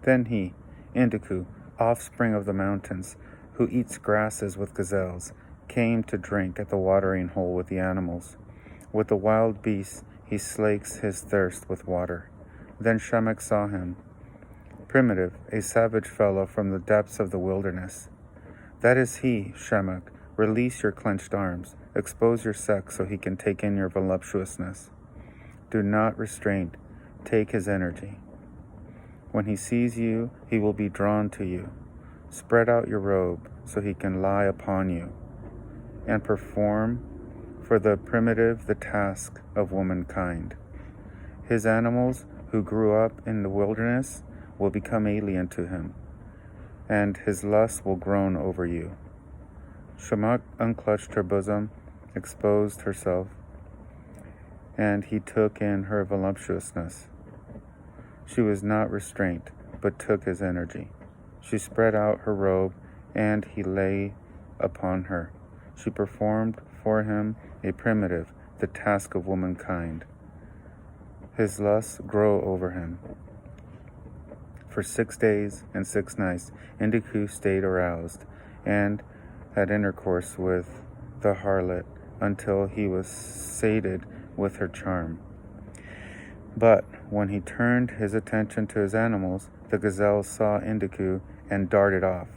Then he, Indiku, offspring of the mountains, who eats grasses with gazelles, came to drink at the watering hole with the animals. With the wild beasts he slakes his thirst with water. Then Shemek saw him, primitive, a savage fellow from the depths of the wilderness. That is he, Shemek. Release your clenched arms. Expose your sex so he can take in your voluptuousness. Do not restrain. Take his energy. When he sees you, he will be drawn to you. Spread out your robe so he can lie upon you and perform for the primitive the task of womankind. His animals who grew up in the wilderness will become alien to him, and his lust will groan over you. Shemek unclutched her bosom, exposed herself, and he took in her voluptuousness. She was not restrained, but took his energy. She spread out her robe, and he lay upon her. She performed for him a primitive, the task of womankind. His lusts grow over him. For 6 days and 6 nights, Indiku stayed aroused, and had intercourse with the harlot until he was sated with her charm. But when he turned his attention to his animals, the gazelles saw Indiku and darted off.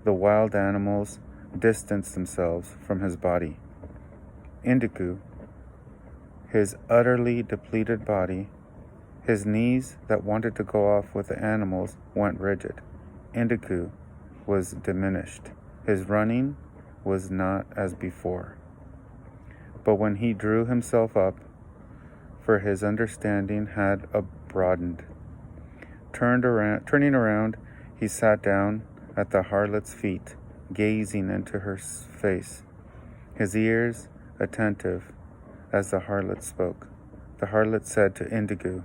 The wild animals distanced themselves from his body. Indiku, his utterly depleted body, his knees that wanted to go off with the animals went rigid. Indiku was diminished. His running was not as before. But when he drew himself up, for his understanding had broadened. Turning around, he sat down at the harlot's feet, gazing into her face, his ears attentive as the harlot spoke. The harlot said to Indigo,